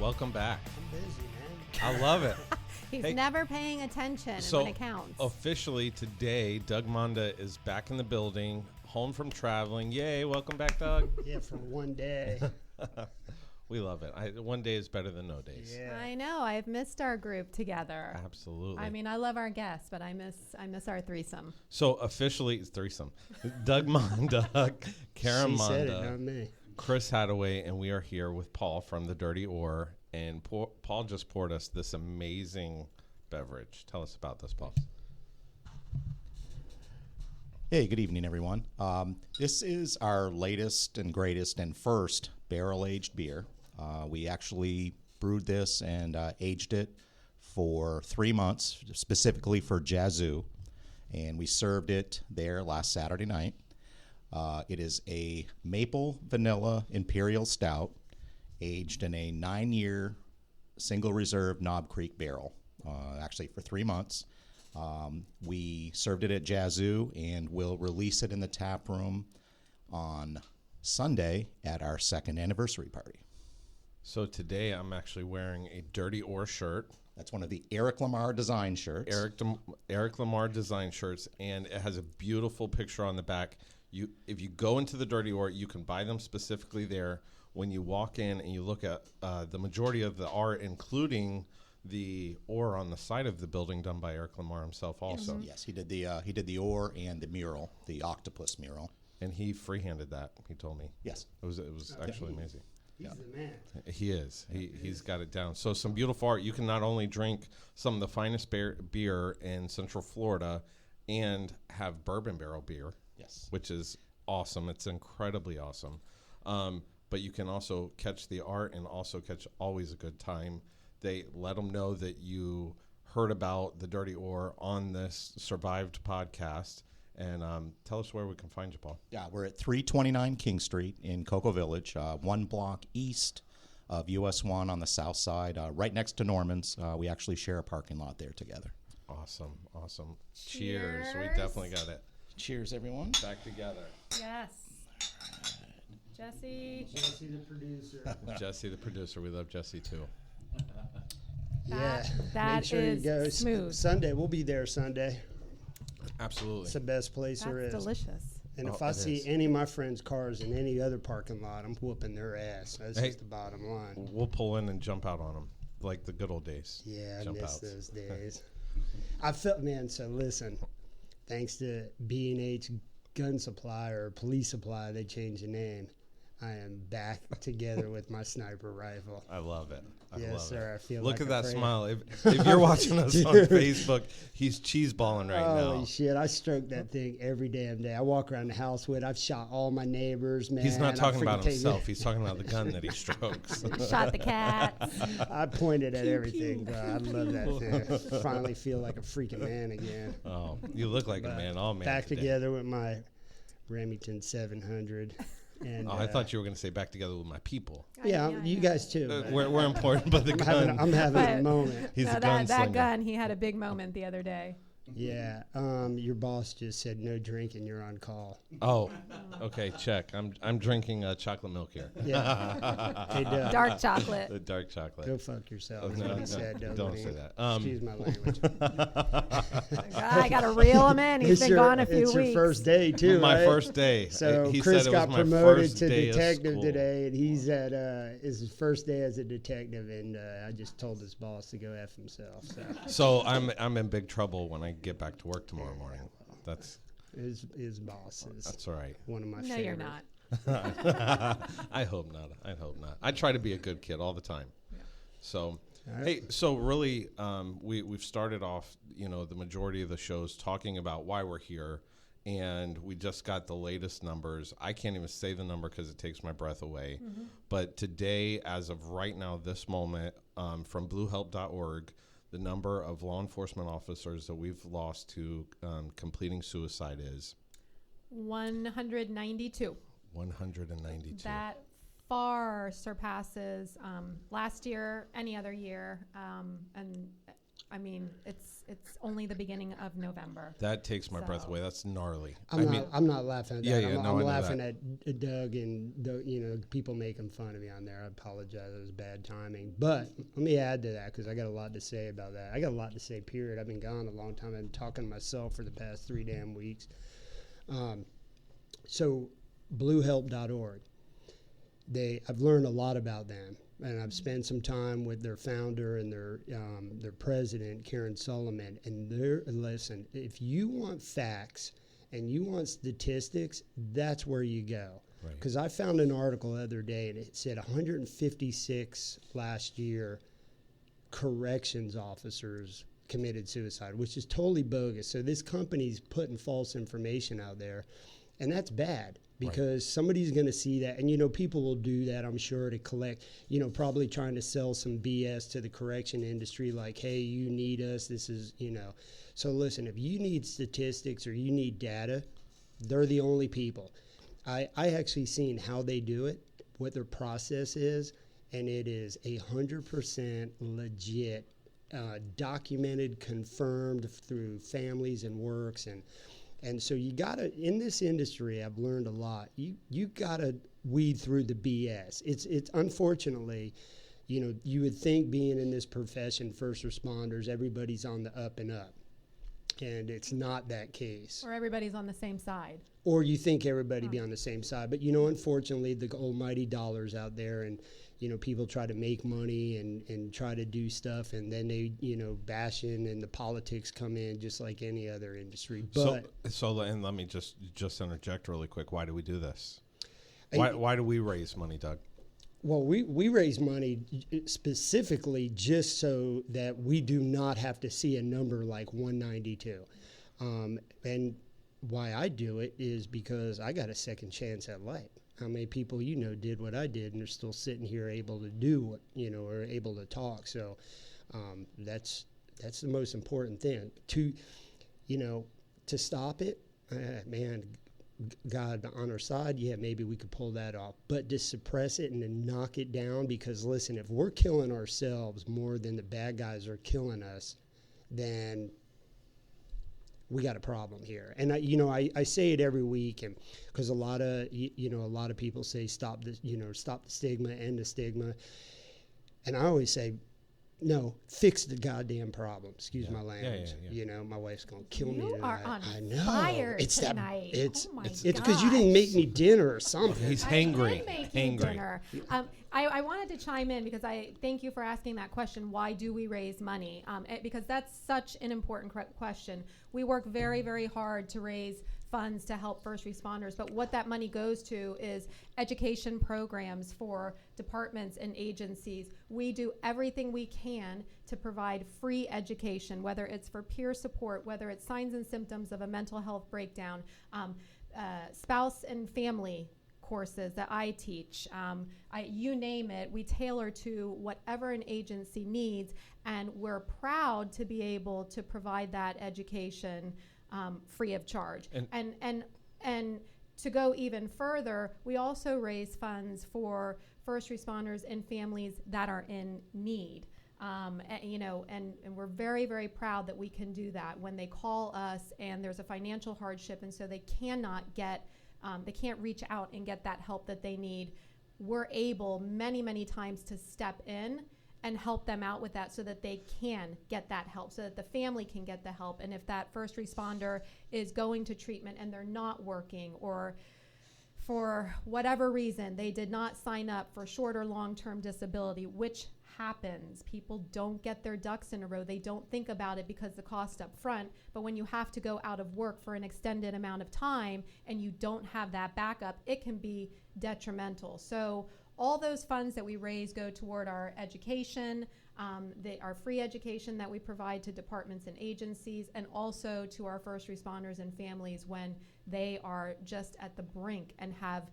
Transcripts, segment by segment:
Welcome back. I'm busy, man. I love it. He's Hey, never paying attention So when it counts. officially today, Doug Monda is back in the building, home from traveling. Yay, welcome back, Doug. Yeah, for one day. We love it. One day is better than no days. Yeah. I know. I've missed our group together. Absolutely. I mean, I love our guests, but I miss our threesome. So officially, it's threesome. Doug Monda, Karen She said it, Monda, not me. Chris Hadaway, and we are here with Paul from the Dirty Oar. And Paul just poured us this amazing beverage. Tell us about this, Paul. Hey, good evening, everyone. This is our latest and greatest and first barrel-aged beer. We actually brewed this and aged it for 3 months, specifically for Yazoo, and we served it there last Saturday night. It is a maple vanilla imperial stout, aged in a 9-year single reserve Knob Creek barrel, actually for 3 months. We served it at Yazoo, and we'll release it in the tap room on Sunday at our second anniversary party. So today I'm actually wearing a Dirty Oar shirt. That's one of the Eric Lamar design shirts. Eric Lamar design shirts, and it has a beautiful picture on the back. If you go into the Dirty Oar, you can buy them specifically there. When you walk in and you look at the majority of the art, including the oar on the side of the building, done by Eric Lamar himself also. Yes, he did the oar and the mural, the octopus mural. And he freehanded that, he told me. Yes. It was actually amazing. He's the man. He is. He's got it down. So some beautiful art. You can not only drink some of the finest beer in Central Florida and have bourbon barrel beer. Yes. Which is awesome. It's incredibly awesome. But you can also catch the art and also catch always a good time. They let them know that you heard about the Dirty Oar on this Survived podcast. And tell us where we can find you, Paul. Yeah, we're at 329 King Street in Cocoa Village, one block east of US 1 on the south side, right next to Norman's. We actually share a parking lot there together. Awesome. Cheers. We definitely got it. Cheers, everyone. Back together. Yes. Jesse. Jesse, the producer. Jesse, the producer. We love Jesse, too. Yeah. That Make sure is you go. smooth. Sunday, we'll be there Sunday. Absolutely. It's the best place there That's is. delicious. And if Oh, I it see is. any of my friends' cars in any other parking lot, I'm whooping their ass. That's Hey. just the bottom line. We'll pull in and jump out on them like the good old days. Yeah, I Jump miss outs. those days. I felt, man, so listen, thanks to B&H Gun Supply or Police Supply, they changed the name. I am back together with my sniper rifle. I love it. I Yes, love sir, it. I feel Look like at a that friend. smile. If you're watching us on Dude. Facebook, he's cheese balling right Holy now. shit, I stroke that thing every damn day. I walk around the house with it. I've shot all my neighbors, man. He's not I talking about freaking take himself. it. He's talking about the gun that he strokes. Shot the cats. I pointed at everything, bro. I love that thing. Finally feel like a freaking man again. Oh, you look like a But man. All man. Back today. together with my Remington 700. And, Oh, I thought you were going to say back together with my people. Yeah, you guys too. but We're important, but the gun. I'm having a But- moment. He's No, a that gunslinger. gun, he had a big moment the other day. Yeah. Your boss just said no drinking. You're on call. Oh, okay. Check. I'm drinking chocolate milk here. Yeah. Hey, Doug, Dark chocolate. The dark chocolate. go fuck yourself. is No, what he no, said, don't he? say that. Excuse my language. I got to reel him in. He's been gone a few it's weeks. your first day too, My right? first day. So He Chris said it was got my promoted first to day of detective school. today, and he's at his first day as a detective. And I just told his boss to go f himself. So So I'm in big trouble when I get back to work tomorrow morning. That's his boss is all right. one of my No, favorite. you're not. I hope not. I hope not. I try to be a good kid all the time. Yeah. So, right. hey, so really, we've started off, the majority of the shows talking about why we're here, and we just got the latest numbers. I can't even say the number because it takes my breath away. Mm-hmm. But today, as of right now, this moment, from BlueHelp.org, the number of law enforcement officers that we've lost to completing suicide is 192. 192. That far surpasses last year, any other year, and I mean, it's only the beginning of November. That takes my breath So- away. That's gnarly. I'm not laughing at that. Yeah, I'm, no, I'm I know laughing that. at Doug and people making fun of me on there. I apologize. It was bad timing. But let me add to that because I got a lot to say about that. I got a lot to say, period. I've been gone a long time. I've been talking to myself for the past 3 damn weeks. So bluehelp.org, I've learned a lot about them. And I've spent some time with their founder and their president, Karen Solomon. And listen, if you want facts and you want statistics, that's where you go. Because I found an article the other day, and it said 156 last year corrections officers committed suicide, which is totally bogus. So this company's putting false information out there, and that's bad. Because somebody's going to see that, and people will do that, I'm sure, to collect, probably trying to sell some BS to the correction industry, like, hey, you need us, this is, So listen, if you need statistics or you need data, they're the only people. I actually seen how they do it, what their process is, and it is 100% legit, documented, confirmed through families and works, and so you gotta, in this industry, I've learned a lot. You gotta weed through the BS. It's unfortunately, you would think being in this profession, first responders, everybody's on the up and up, and it's not that case. Or everybody's on the same side. Or you think everybody be on the same side, but unfortunately, the almighty dollar's out there, and people try to make money and try to do stuff, and then they, bashing, and the politics come in just like any other industry. But So and let me just interject really quick. Why do we do this? Why do we raise money, Doug? Well, we raise money specifically just so that we do not have to see a number like 192. And why I do it is because I got a second chance at life. How many people did what I did and are still sitting here able to do what, or able to talk. So that's the most important thing. To stop it, man, God on our side, yeah, maybe we could pull that off. But to suppress it and to knock it down, because listen, if we're killing ourselves more than the bad guys are killing us, then we got a problem here. And I say it every week, and because a lot of people say stop the stigma, end the stigma, and I always say, no, fix the goddamn problem. Excuse my language. Yeah. My wife's gonna kill me You tonight. are on I know. fire It's tonight. It's Oh my it's because you didn't make me dinner or something. He's I hangry. did make you Hangry. dinner. I wanted to chime in because I thank you for asking that question. Why do we raise money? Because that's such an important question. We work very, very hard to raise funds to help first responders, but what that money goes to is education programs for departments and agencies. We do everything we can to provide free education, whether it's for peer support, whether it's signs and symptoms of a mental health breakdown, spouse and family courses that I teach, you name it, we tailor to whatever an agency needs, and we're proud to be able to provide that education free of charge. And to go even further, we also raise funds for first responders and families that are in need. And we're very, very proud that we can do that when they call us and there's a financial hardship, and so they can't reach out and get that help that they need. We're able many, many times to step in and help them out with that so that they can get that help, so that the family can get the help. And if that first responder is going to treatment and they're not working, or for whatever reason they did not sign up for short or long-term disability, which happens. People don't get their ducks in a row. They don't think about it because the cost up front, but when you have to go out of work for an extended amount of time and you don't have that backup, it can be detrimental. So all those funds that we raise go toward our education, our free education that we provide to departments and agencies, and also to our first responders and families when they are just at the brink and have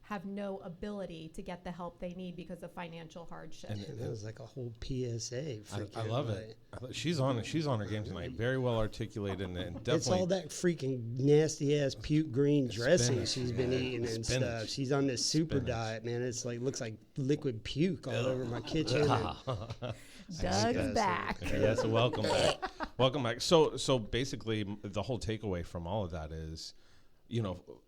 have no ability to get the help they need because of financial hardship. And that was like a whole PSA. I love it. She's on her game tonight. Very well articulated and definitely. It's all that freaking nasty ass puke green dressing Spinach, she's been eating and Spinach. stuff. She's on this super diet, man. It's like looks like liquid puke all over my kitchen. Doug's back. Yes, welcome back. Welcome back. So basically, the whole takeaway from all of that is,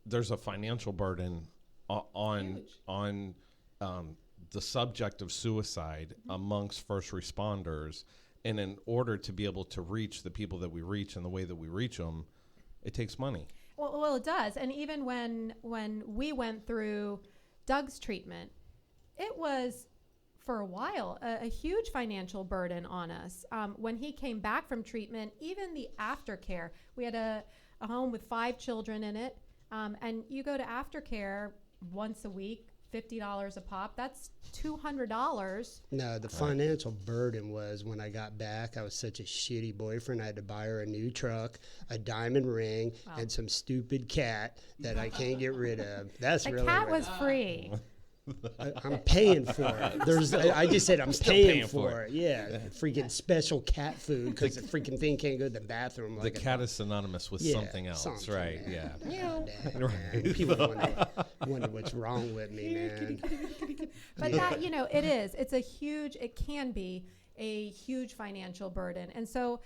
there's a financial burden on the subject of suicide amongst first responders, and in order to be able to reach the people that we reach and the way that we reach them, it takes money. Well, it does. And even when we went through Doug's treatment, it was for a while a huge financial burden on us. When he came back from treatment, even the aftercare, we had a home with 5 children in it, and you go to aftercare once a week, $50 a pop. That's $200. No, the financial burden was when I got back, I was such a shitty boyfriend. I had to buy her a new truck, a diamond ring, and some stupid cat that I can't get rid of. That's The really cat what- was free. I'm paying for it. I just said I'm paying for it. Yeah, freaking special cat food because the freaking thing can't go to the bathroom. The Like cat is synonymous with something else, something, right? man. Yeah. Man, people wonder what's wrong with me, man. But that, it can be a huge financial burden. And so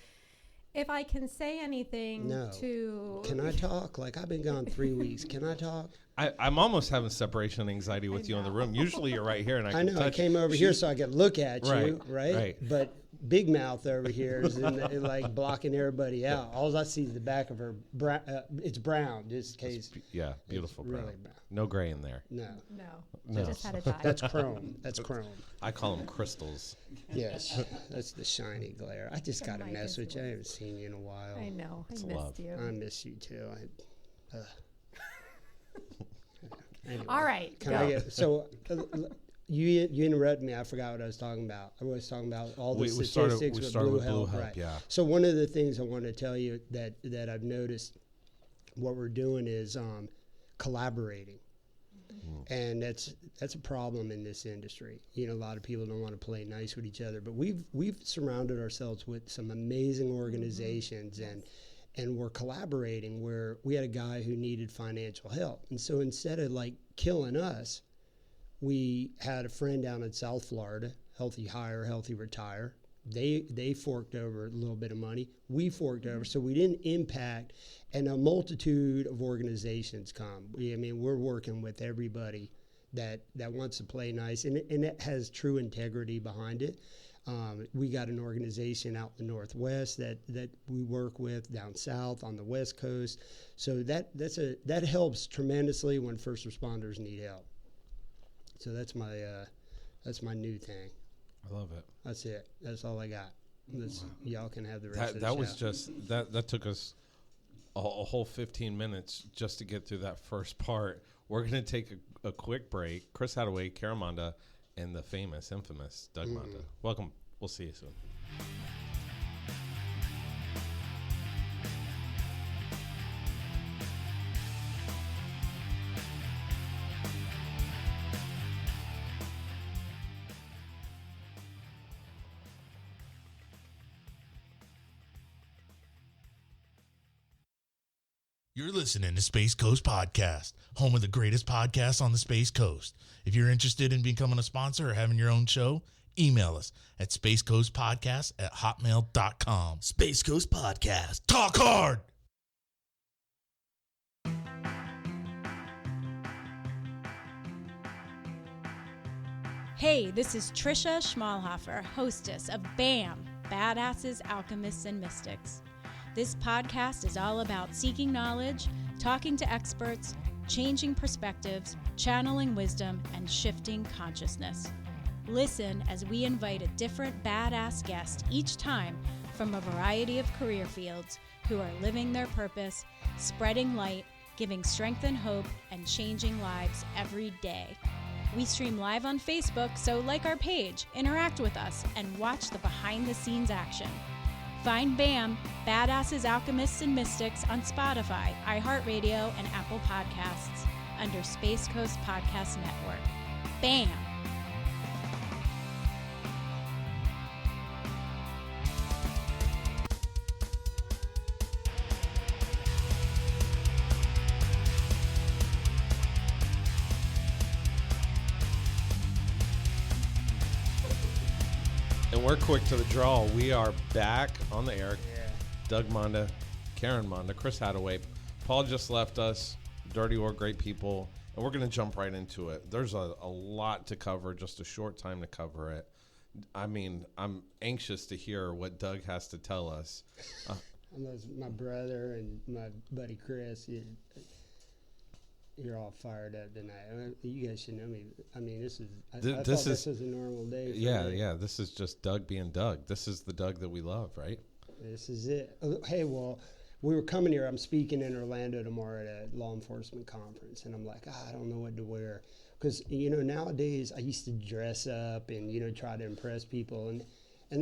if I can say anything to... Can I talk? Like, I've been gone 3 weeks. Can I talk? I'm almost having separation anxiety with you in the room. Usually you're right here, and I can know. touch. I came over here so I could look at you, right? Right. But Big Mouth over here is like blocking everybody out. All I see is the back of her. It's brown, just in case. Yeah, beautiful brown. Really brown. No gray in there. No. I just had a dye. That's chrome. That's chrome. I call them crystals. Yes, that's the shiny glare. I just got to mic mess is with you. I haven't seen you in a while. I know. I It's missed love. you. I miss you too. Anyway, All right. Can go. I get so? You interrupted me. I forgot what I was talking about. I was talking about all the We started statistics with Blue Blue Help, Help, right? yeah. So one of the things I want to tell you that I've noticed, what we're doing is collaborating, and that's a problem in this industry. A lot of people don't want to play nice with each other, but we've surrounded ourselves with some amazing organizations and we're collaborating, where we had a guy who needed financial help. And so instead of like killing us, we had a friend down in South Florida, Healthy Hire, Healthy Retire. They forked over a little bit of money. We forked over, so we didn't impact. And a multitude of organizations come. We're working with everybody that wants to play nice, and it has true integrity behind it. We got an organization out in the Northwest that we work with down south on the West Coast. So that helps tremendously when first responders need help. So that's my new thing. I love it. That's it. That's all I got. Y'all can have the rest of the That was show. just that took us a whole 15 minutes just to get through that first part. We're going to take a quick break. Chris Hadaway, Caramonda, and the famous, infamous Doug Monda. Welcome. We'll see you soon. You're listening to Space Coast Podcast, home of the greatest podcasts on the Space Coast. If you're interested in becoming a sponsor or having your own show, email us at spacecoastpodcast@hotmail.com. Space Coast Podcast. Talk hard! Hey, this is Trisha Schmalhofer, hostess of BAM, Badasses, Alchemists, and Mystics. This podcast is all about seeking knowledge, talking to experts, changing perspectives, channeling wisdom, and shifting consciousness. Listen as we invite a different badass guest each time from a variety of career fields who are living their purpose, spreading light, giving strength and hope, and changing lives every day. We stream live on Facebook, so like our page, interact with us, and watch the behind-the-scenes action. Find BAM, Badasses, Alchemists, and Mystics on Spotify, iHeartRadio, and Apple Podcasts. under Space Coast Podcast Network. BAM! And we're quick to the draw. We are back on the air. Yeah. Doug Monda, Karen Monda, Chris Hadaway. Paul just left us. Dirty or great people. And we're going to jump right into it. There's a lot to cover, just a short time to cover it. I mean, I'm anxious to hear what Doug has to tell us. My brother and my buddy Chris, you're all fired up tonight. You guys should know me. I mean, this is a normal day. Yeah. This is just Doug being Doug. This is the Doug that we love, right? This is it. Hey, well, we were coming here. I'm speaking in Orlando tomorrow at a law enforcement conference, and I'm like, I don't know what to wear. Because, nowadays I used to dress up and, try to impress people. And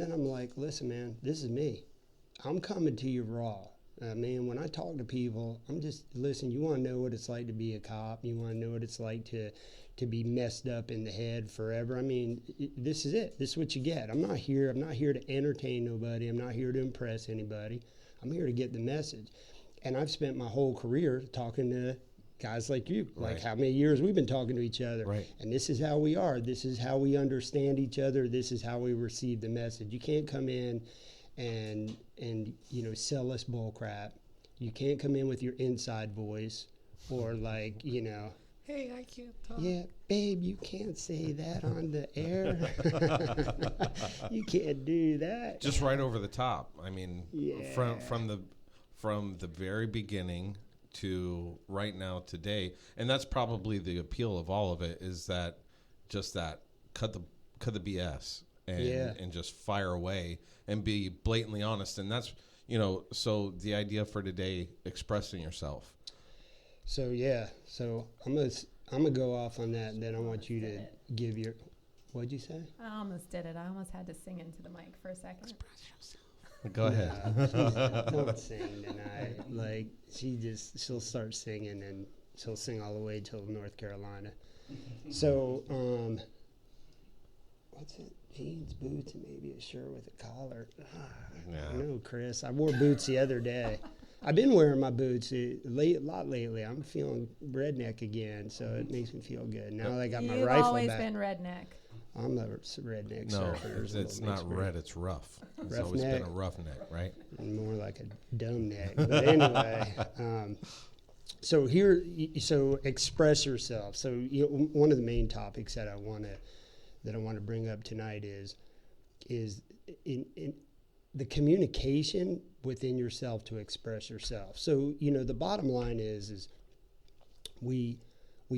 then I'm like, listen, man, this is me. I'm coming to you raw. Man, when I talk to people, listen, you want to know what it's like to be a cop. You want to know what it's like to be messed up in the head forever. I mean, this is it. This is what you get. I'm not here to entertain nobody. I'm not here to impress anybody. I'm here to get the message. And I've spent my whole career talking to guys like you, right. Like how many years we've been talking to each other. Right. And this is how we are. This is how we understand each other. This is how we receive the message. You can't come in and sell us bull crap. You can't come in with your inside voice or hey, I can't talk. Yeah, babe, you can't say that on the air. You can't do that. Just right over the top. I mean, Yeah. from the very beginning to right now today, and that's probably the appeal of all of it, is that cut the BS and just fire away and be blatantly honest. And that's so the idea for today, expressing yourself. So I'm gonna go off on that, and then I want you to give your. What'd you say? I almost did it. I almost had to sing into the mic for a second. Go ahead. Don't sing tonight. Like she'll start singing, and she'll sing all the way till North Carolina. So what's it? Jeans, boots, and maybe a shirt with a collar. I know, Chris. I wore boots the other day. I've been wearing my boots a lot lately. I'm feeling redneck again, so it makes me feel good. Now that I got my rifle back. You've always been redneck. I'm a redneck No, surfer. it's not red. It's rough. It's always been a rough neck, right? More like a dumb neck. But anyway, so express yourself. So one of the main topics that I want to bring up tonight is in the communication within yourself to express yourself. So the bottom line is we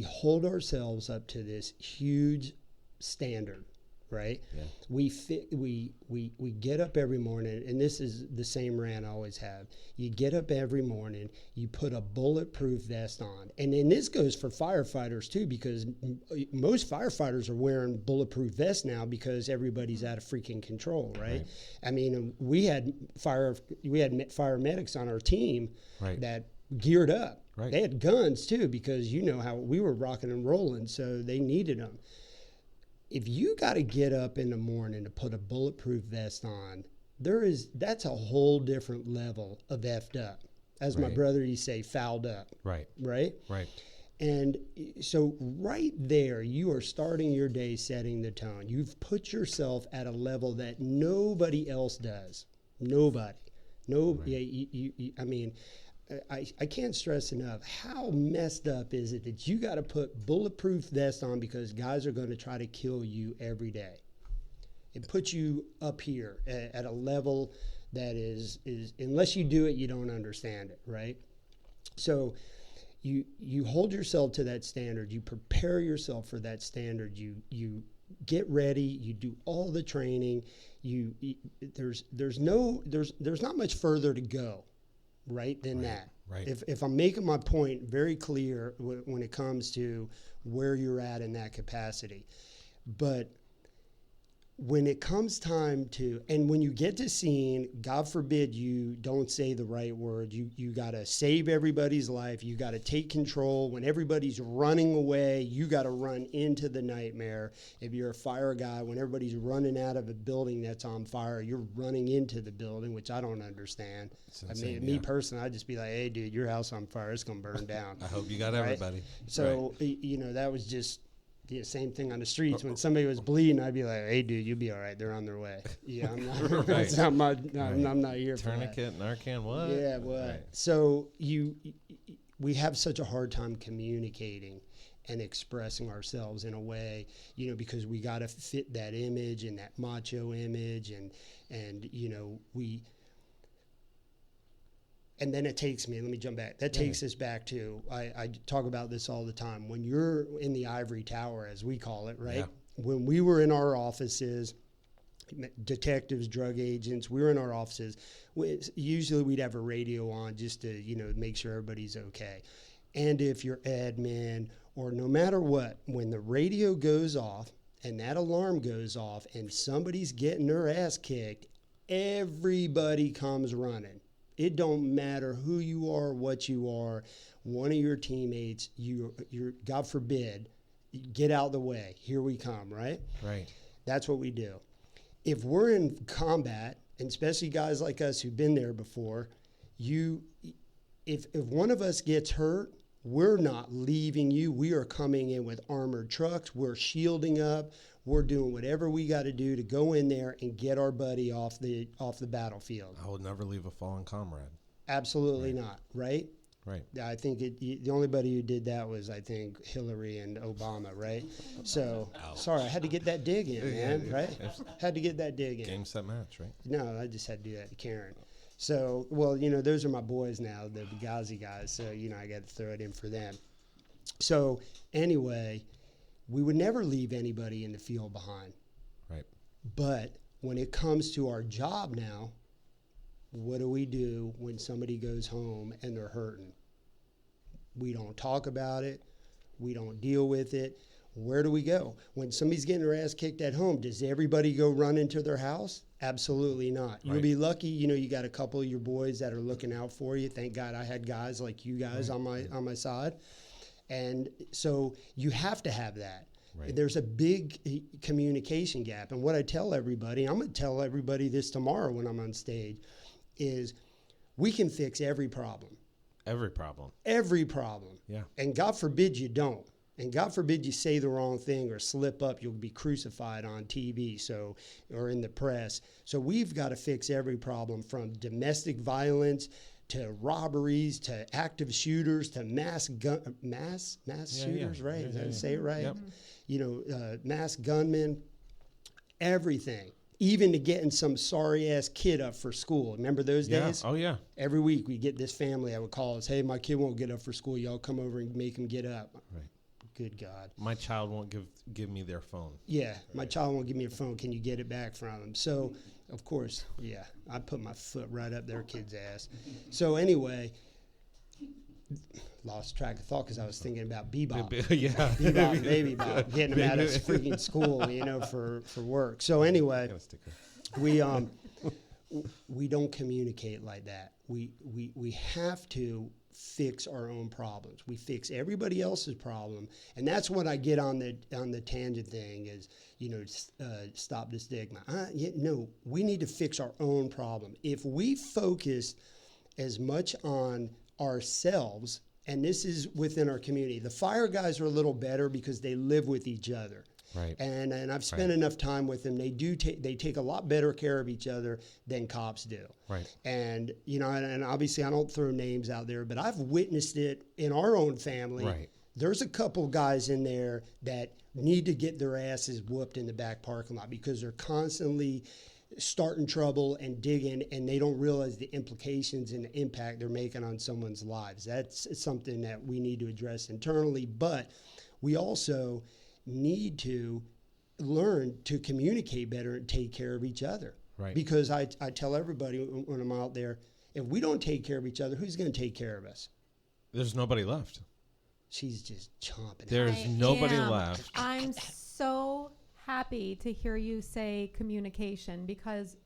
hold ourselves up to this huge standard, right? Yeah. We get up every morning, and this is the same rant I always have. You get up every morning, you put a bulletproof vest on, and then this goes for firefighters too, because most firefighters are wearing bulletproof vests now because everybody's out of freaking control, right? I mean, we had fire medics on our team that geared up. Right. They had guns too, because how we were rocking and rolling, so they needed them. If you got to get up in the morning to put a bulletproof vest on, that's a whole different level of effed up. As my brother used to say, fouled up. Right. And so right there, you are starting your day setting the tone. You've put yourself at a level that nobody else does. Nobody. I mean, I can't stress enough how messed up is it that you got to put bulletproof vests on because guys are going to try to kill you every day. It puts you up here at a level that is unless you do it, you don't understand it, right? So you hold yourself to that standard. You prepare yourself for that standard. You get ready. You do all the training. There's not much further to go. Than that. Right. If I'm making my point very clear when it comes to where you're at in that capacity, but when it comes time to, and when you get to scene, God forbid you don't say the right word. You got to save everybody's life. You got to take control. When everybody's running away, you got to run into the nightmare. If you're a fire guy, when everybody's running out of a building that's on fire, you're running into the building, which I don't understand. Me personally, I'd just be like, hey, dude, your house on fire. It's going to burn down. I hope you got right? everybody. So, that was just the same thing on the streets. When somebody was bleeding, I'd be like, hey, dude, you'll be all right. They're on their way. Yeah, I'm not, right. I'm not here for that. Tourniquet, Narcan, what? Yeah, what? Right. So we have such a hard time communicating and expressing ourselves in a way, because we got to fit that image and that macho image, and and then it takes me, let me jump back. That takes us back to, I talk about this all the time. When you're in the ivory tower, as we call it, right? Yeah. When we were in our offices, detectives, drug agents, we were in our offices. Usually we'd have a radio on just to, make sure everybody's okay. And if you're admin or no matter what, when the radio goes off and that alarm goes off and somebody's getting their ass kicked, everybody comes running. It don't matter who you are, what you are. One of your teammates, you're God forbid, get out of the way. Here we come, right? Right. That's what we do. If we're in combat, and especially guys like us who've been there before, if one of us gets hurt, we're not leaving you. We are coming in with armored trucks. We're shielding up. We're doing whatever we got to do to go in there and get our buddy off the battlefield. I would never leave a fallen comrade. Absolutely not, right? Right. I think the only buddy who did that was, I think, Hillary and Obama, right? So, sorry, I had to get that dig in, man, right? Had to get that dig in. Game, set, match, right? No, I just had to do that to Karen. So, those are my boys now, the Benghazi guys, so, I got to throw it in for them. So, anyway, we would never leave anybody in the field behind. Right. But when it comes to our job now, what do we do when somebody goes home and they're hurting? We don't talk about it. We don't deal with it. Where do we go? When somebody's getting their ass kicked at home, does everybody go run into their house? Absolutely not. Right. You'll be lucky, you got a couple of your boys that are looking out for you. Thank God I had guys like you guys on my side. And so you have to have that. Right. There's a big communication gap. And what I tell everybody, I'm going to tell everybody this tomorrow when I'm on stage, is we can fix every problem. Every problem. Every problem. Yeah. And God forbid you don't. And God forbid you say the wrong thing or slip up, you'll be crucified on TV or in the press. So we've got to fix every problem, from domestic violence to robberies, to active shooters, to mass shooters, right? Did I say it right? Yep. Mass gunmen, everything. Even to getting some sorry-ass kid up for school. Remember those days? Oh, yeah. Every week we get this family that would call us, hey, my kid won't get up for school. Y'all come over and make him get up. Right. Good God. My child won't give me their phone. Yeah, my child won't give me a phone. Can you get it back from him? So, of course, yeah, I put my foot right up their kid's ass. So anyway, lost track of thought because I was thinking about Bebop. Bebop, Baby Bop, getting him out of freaking school, for work. So anyway, we don't communicate like that. We have to fix our own problems. We fix everybody else's problem, and that's what I get on the tangent thing is, stop the stigma. No, we need to fix our own problem. If we focus as much on ourselves, and this is within our community, the fire guys are a little better because they live with each other. Right. And I've spent enough time with them. They take a lot better care of each other than cops do. Right. And and obviously I don't throw names out there, but I've witnessed it in our own family. Right. There's a couple guys in there that need to get their asses whooped in the back parking lot because they're constantly starting trouble and digging, and they don't realize the implications and the impact they're making on someone's lives. That's something that we need to address internally, but we also need to learn to communicate better and take care of each other. Right. Because I tell everybody when I'm out there, if we don't take care of each other, who's going to take care of us? There's nobody left. She's just chomping. There's nobody left. I'm so happy to hear you say communication, because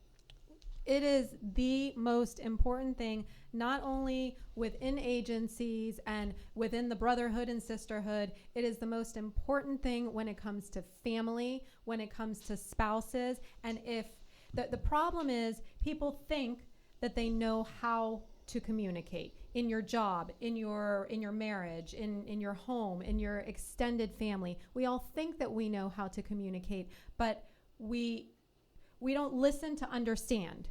it is the most important thing, not only within agencies and within the brotherhood and sisterhood. It is the most important thing when it comes to family, when it comes to spouses. And if the problem is, people think that they know how to communicate in your job, in your marriage, in your home, in your extended family. We all think that we know how to communicate, but we don't listen to understand.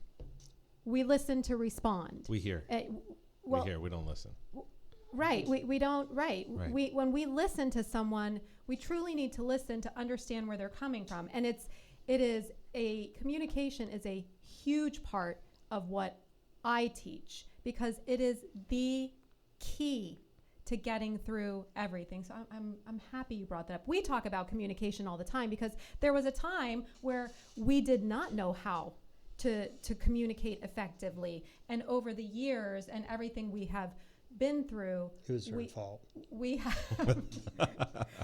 We listen to respond. We hear. We hear. We don't listen. Right. We don't. Right. Right. When we listen to someone, we truly need to listen to understand where they're coming from. And communication is a huge part of what I teach, because it is the key to getting through everything. So I'm happy you brought that up. We talk about communication all the time, because there was a time where we did not know how to communicate effectively. And over the years and everything we have been through, It was her fault. we have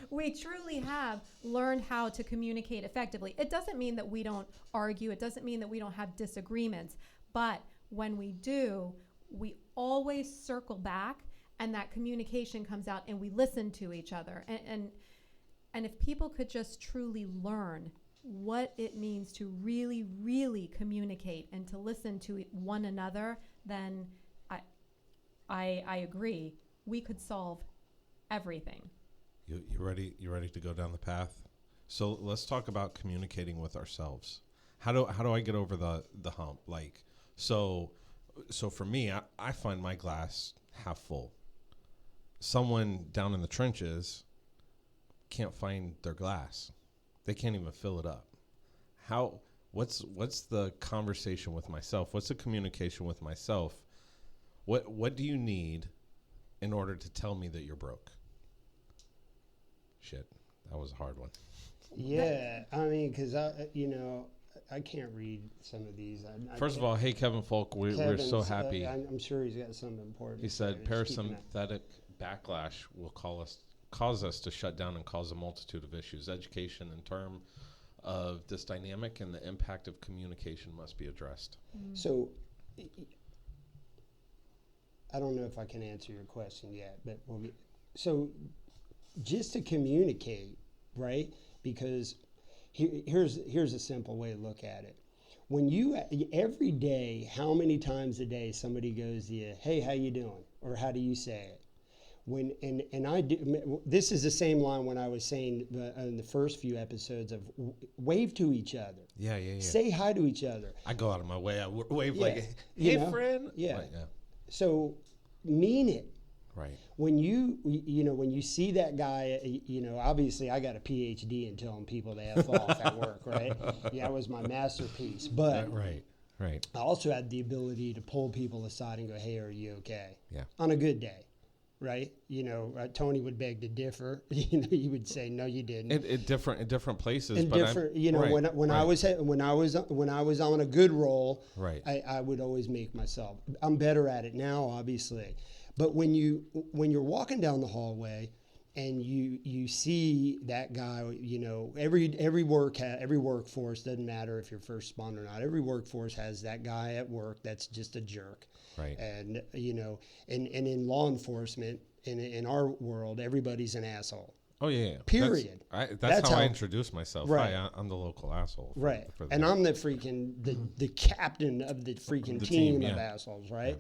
we truly have learned how to communicate effectively. It doesn't mean that we don't argue. It doesn't mean that we don't have disagreements. But when we do, we always circle back, and that communication comes out, and we listen to each other. And if people could just truly learn what it means to really, really communicate and to listen to one another, then I agree. We could solve everything. You ready? You ready to go down the path? So let's talk about communicating with ourselves. How do I get over the hump? Like, so for me, I find my glass half full. Someone down in the trenches can't find their glass. They can't even fill it up. What's the conversation with myself? What's the communication with myself? What do you need in order to tell me that you're broke? Shit, that was a hard one. Yeah, I mean, because I can't read some of these. First of all, hey, Kevin Folk, we're so happy. I'm sure he's got something important. He said parasympathetic backlash will cause us to shut down and cause a multitude of issues. Education in terms of this dynamic and the impact of communication must be addressed. So I don't know if I can answer your question yet, but so just to communicate, right? Because here's a simple way to look at it. When every day, how many times a day somebody goes to you, hey, how you doing? Or how do you say it? I do, this is the same line when I was saying in the first few episodes of wave to each other. Yeah. Say hi to each other. I go out of my way. I wave Yeah. hey, friend. Yeah. Like, yeah. So mean it. Right. When you see that guy, obviously I got a PhD in telling people to F off at work, right? Yeah, it was my masterpiece. But Right. I also had the ability to pull people aside and go, hey, are you okay? Yeah. On a good day, right? Tony would beg to differ. He would say, no, you didn't. In different places. And but different, right, when I was on a good roll, right. I would always make myself. I'm better at it now, obviously. But when you're walking down the hallway and you see that guy, every workforce, doesn't matter if you're first responder or not, every workforce has that guy at work that's just a jerk. Right. And and in law enforcement, in our world, everybody's an asshole. Oh yeah. Period. That's how I introduce myself. Right. Hi, I'm the local asshole. Right. And I'm the freaking the captain of the freaking team of assholes, right?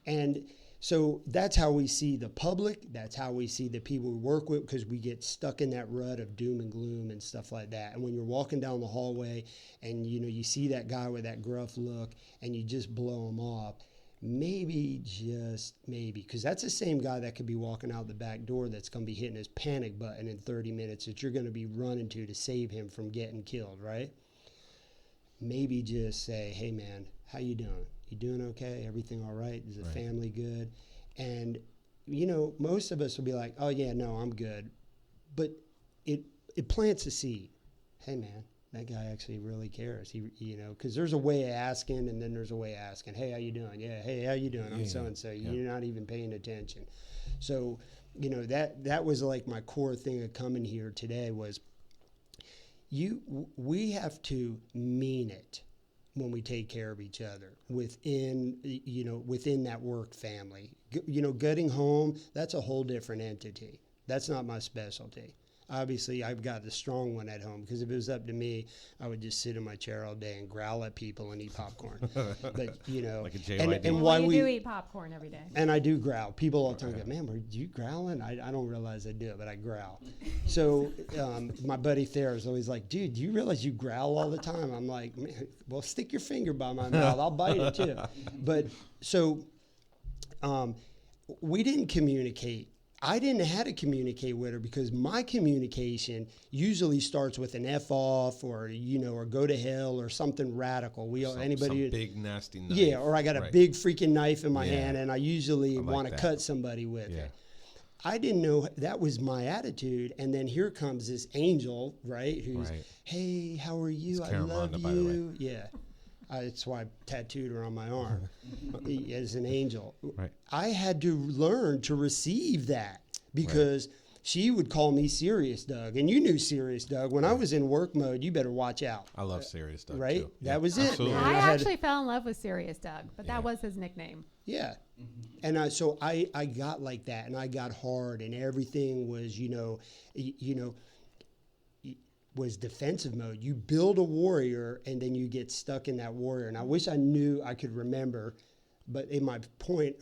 Yeah. And so that's how we see the public. That's how we see the people we work with, because we get stuck in that rut of doom and gloom and stuff like that. And when you're walking down the hallway and you see that guy with that gruff look and you just blow him off, just maybe, because that's the same guy that could be walking out the back door that's going to be hitting his panic button in 30 minutes that you're going to be running to save him from getting killed, right? Maybe just say, hey, man, how you doing? You doing okay? Everything all right? Is the family good? And, most of us will be like, oh, yeah, no, I'm good. But it plants a seed. Hey, man, that guy actually really cares. Because there's a way of asking, and then there's a way of asking, hey, how you doing? Yeah, hey, how you doing? I'm so-and-so. Yeah. You're not even paying attention. So, that was like my core thing of coming here today was, we have to mean it when we take care of each other within that work family. Gutting home, that's a whole different entity. That's not my specialty. Obviously, I've got the strong one at home, because if it was up to me, I would just sit in my chair all day and growl at people and eat popcorn. But like a JYD. and why you we do eat popcorn every day. and I do growl. People all the time go, "Man, were you growling?" I don't realize I do it, but I growl. So my buddy Thayer is always like, "Dude, do you realize you growl all the time?" I'm like, "Man, well, stick your finger by my mouth. I'll bite it too." But so we didn't communicate. I didn't know how to communicate with her, because my communication usually starts with an F off, or or go to hell, or something radical. Some big nasty knife. Yeah, or I got a big freaking knife in my Yeah. hand, and I usually like want to that. cut somebody with Yeah. it. I didn't know that was my attitude, and then here comes this angel, right? Who's, Right. "Hey, how are you? It's I Karen love Rhonda, by the way. you." Yeah. That's why I tattooed her on my arm as an angel. Right. I had to learn to receive that, because she would call me Serious Doug. And you knew Serious Doug. When I was in work mode, you better watch out. I love Serious Doug, Right? too. That was it, absolutely. man. I had- actually fell in love with Serious Doug, but Yeah. that was his nickname. Yeah. And I got like that, and I got hard, and everything was, was defensive mode. You build a warrior, and then you get stuck in that warrior. And I wish I knew I could remember, but in my point,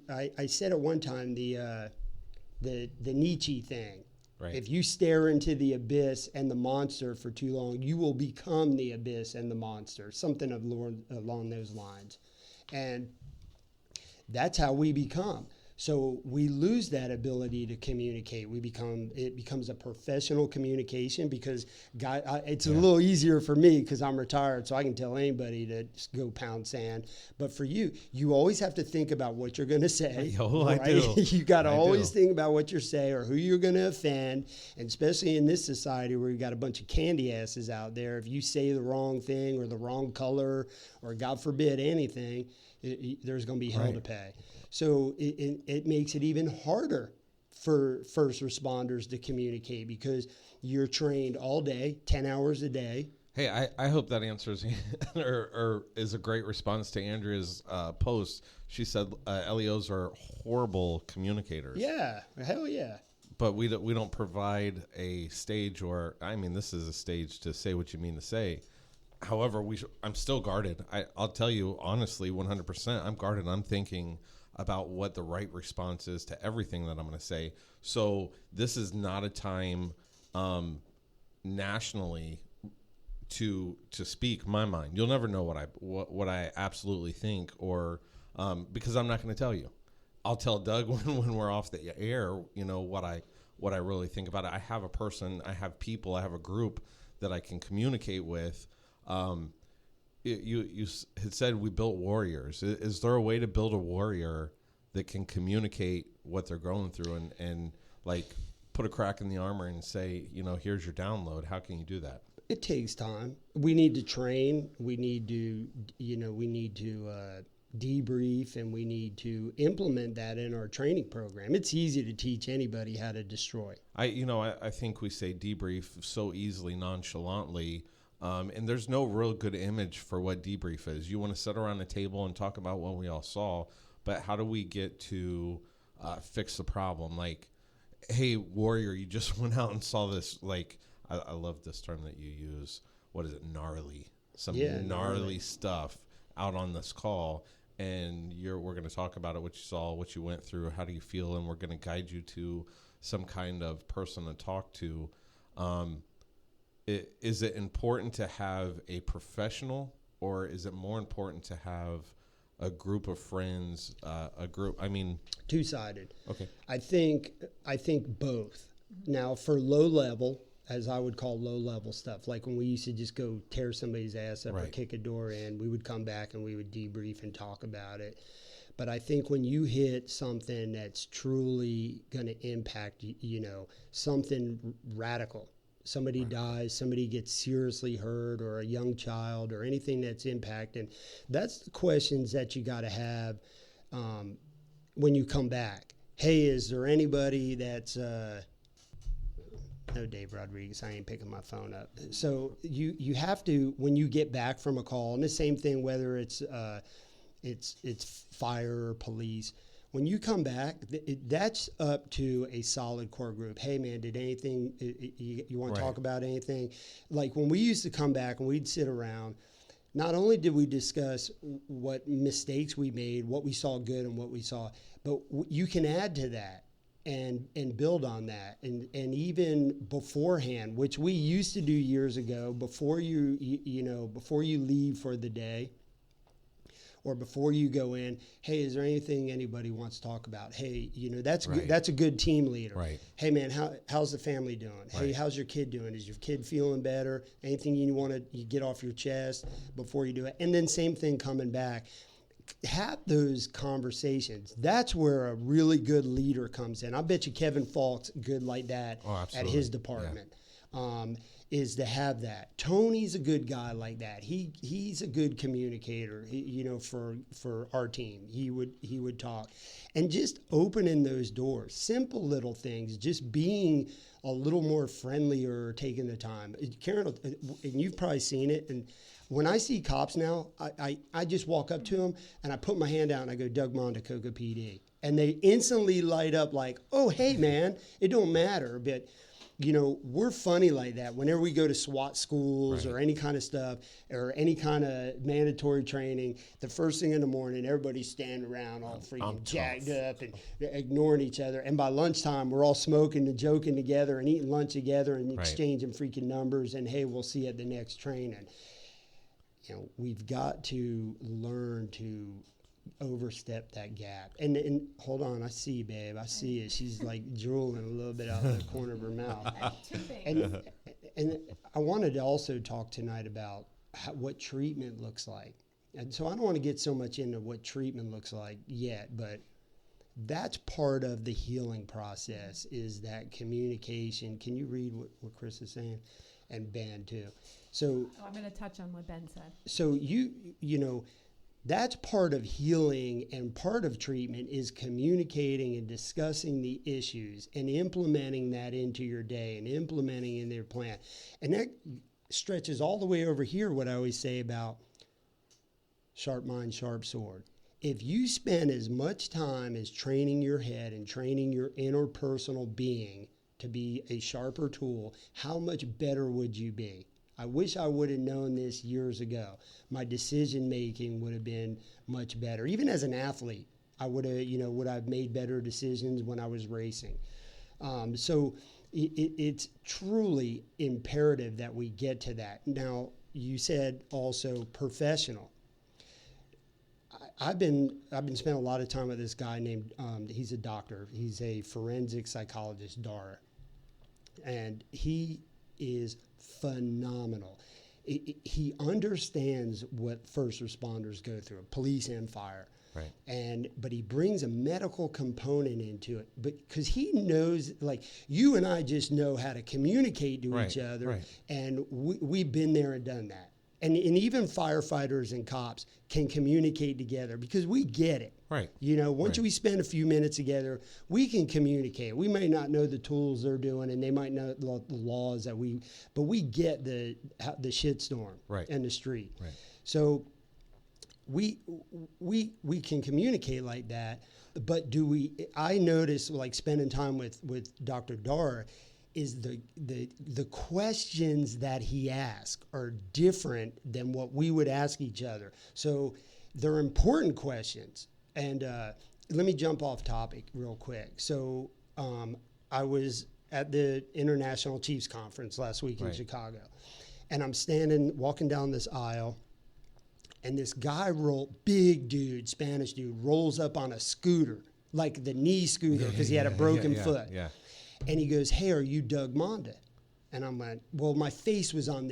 I said at one time the Nietzsche thing. Right. If you stare into the abyss and the monster for too long, you will become the abyss and the monster. Something along those lines. And that's how we become. So we lose that ability to communicate. It becomes a professional communication, because it's a little easier for me because I'm retired, so I can tell anybody to just go pound sand. But for you always have to think about what you're going to say. Oh, I right? do. You got to I always do. think about what you're saying or who you're going to offend, and especially in this society where you got a bunch of candy asses out there. If you say the wrong thing or the wrong color or, God forbid, anything, there's going to be hell Right. to pay. So it makes it even harder for first responders to communicate, because you're trained all day, 10 hours a day. Hey, I hope that answers or is a great response to Andrea's post. She said LEOs are horrible communicators. Yeah, hell yeah. But we don't provide a stage, or this is a stage to say what you mean to say. However, I'm still guarded. I'll tell you honestly, 100%. I'm guarded. I'm thinking about what the right response is to everything that I'm going to say. So this is not a time nationally to speak my mind. You'll never know what I absolutely think, or because I'm not going to tell you. I'll tell Doug when we're off the air, what I really think about it. I have a person, I have people, I have a group that I can communicate with. You had said we built warriors. Is there a way to build a warrior that can communicate what they're going through and like put a crack in the armor and say, here's your download? How can you do that? It takes time. We need to train. We need to, debrief, and we need to implement that in our training program. It's easy to teach anybody how to destroy. I think we say debrief so easily, nonchalantly. And there's no real good image for what debrief is. You want to sit around a table and talk about what we all saw, but how do we get to fix the problem? Like, hey, warrior, you just went out and saw this, like, I love this term that you use. What is it? Gnarly. Gnarly stuff out on this call. And we're going to talk about it, what you saw, what you went through, how do you feel, and we're going to guide you to some kind of person to talk to. Is it important to have a professional, or is it more important to have a group of friends, Two-sided. Okay. I think both. Now, for low level, as I would call low level stuff, like when we used to just go tear somebody's ass up or Right. kick a door in, we would come back and we would debrief and talk about it. But I think when you hit something that's truly going to impact, something radical, somebody dies, somebody gets seriously hurt, or a young child, or anything that's impacting, that's the questions that you got to have when you come back. Hey, is there anybody that's No, Dave Rodriguez, I ain't picking my phone up. So you have to, when you get back from a call, and the same thing whether it's fire or police, when you come back, that's up to a solid core group. Hey, man, did anything, you want to talk about anything? Like when we used to come back and we'd sit around, not only did we discuss what mistakes we made, what we saw good and what we saw, but you can add to that and build on that. And even beforehand, which we used to do years ago, before you leave for the day, or before you go in, hey, is there anything anybody wants to talk about? Hey, that's good, that's a good team leader. Right. Hey, man, how's the family doing? Right. Hey, how's your kid doing? Is your kid feeling better? Anything you want to get off your chest before you do it? And then same thing coming back. Have those conversations. That's where a really good leader comes in. I bet you Kevin Falk's good like that at his department. Yeah. Is to have that. Tony's a good guy like that. He's a good communicator. For our team, he would talk, and just opening those doors. Simple little things. Just being a little more friendlier, taking the time. Karen, and you've probably seen it. And when I see cops now, I just walk up to them and I put my hand out and I go, Doug Monda, Cocoa PD, and they instantly light up like, oh, hey man, it don't matter, but. We're funny like that. Whenever we go to SWAT schools or any kind of stuff or any kind of mandatory training, the first thing in the morning, everybody's standing around all freaking jacked up and ignoring each other. And by lunchtime, we're all smoking and joking together and eating lunch together and exchanging freaking numbers. And, hey, we'll see you at the next training. We've got to learn to overstep that gap. And hold on, I see, babe. I see it. She's like drooling a little bit out of the corner of her mouth. And I wanted to also talk tonight about what treatment looks like. And so I don't want to get so much into what treatment looks like yet, but that's part of the healing process is that communication. Can you read what Chris is saying? And Ben too. So I'm going to touch on what Ben said. So that's part of healing, and part of treatment is communicating and discussing the issues and implementing that into your day and implementing in their plan. And that stretches all the way over here, what I always say about sharp mind, sharp sword. If you spend as much time as training your head and training your interpersonal being to be a sharper tool, how much better would you be? I wish I would have known this years ago. My decision making would have been much better. Even as an athlete, I would have made better decisions when I was racing. So it's truly imperative that we get to that. Now, you said also professional. I've been spending a lot of time with this guy named, he's a doctor. He's a forensic psychologist, Dara. And he is phenomenal. He understands what first responders go through, police and fire. Right. But he brings a medical component into it, because he knows, like you and I just know how to communicate to each other, and we've been there and done that. And even firefighters and cops can communicate together because we get it. Right. Once we spend a few minutes together, we can communicate. We may not know the tools they're doing, and they might know the laws but we get the shitstorm in the street. Right. So we can communicate like that. But I notice, like spending time with Dr. Dara, is the questions that he asks are different than what we would ask each other. So they're important questions. And let me jump off topic real quick. So I was at the International Chiefs Conference last week in Chicago. And I'm walking down this aisle, and this guy big dude, Spanish dude, rolls up on a scooter, like the knee scooter, because he had a broken foot. Yeah. And he goes, hey, are you Doug Monda? And I'm like, well, my face was on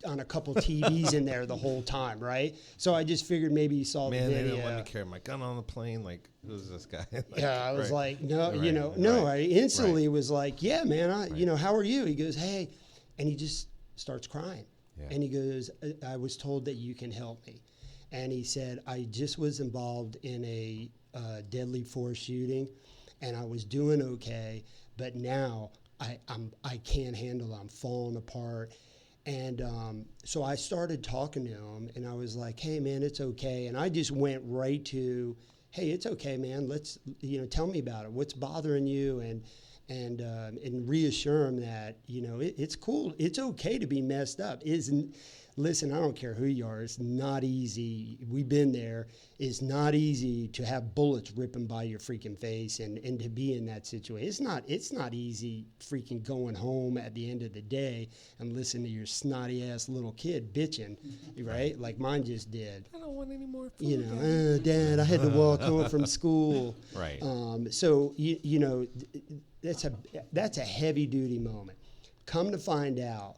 a couple TVs in there the whole time, right? So I just figured maybe you saw the video. Man, they didn't let me carry my gun on the plane. Like, who's this guy? I was like, no, I instantly was like, yeah, man, how are you? He goes, hey, and he just starts crying. Yeah. And he goes, I was told that you can help me. And he said, I just was involved in a deadly force shooting, and I was doing okay. But now I can't handle it. I'm falling apart. And so I started talking to him, and I was like, hey, man, it's okay. And I just went right to, hey, it's okay, man. Let's, tell me about it. What's bothering you? And reassure him that, it's cool. It's okay to be messed up. Listen, I don't care who you are. It's not easy. We've been there. It's not easy to have bullets ripping by your freaking face and to be in that situation. It's not easy freaking going home at the end of the day and listening to your snotty ass little kid bitching, right? Like mine just did. I don't want any more food. Dad, I had to walk home from school. Right. So that's a heavy duty moment. Come to find out,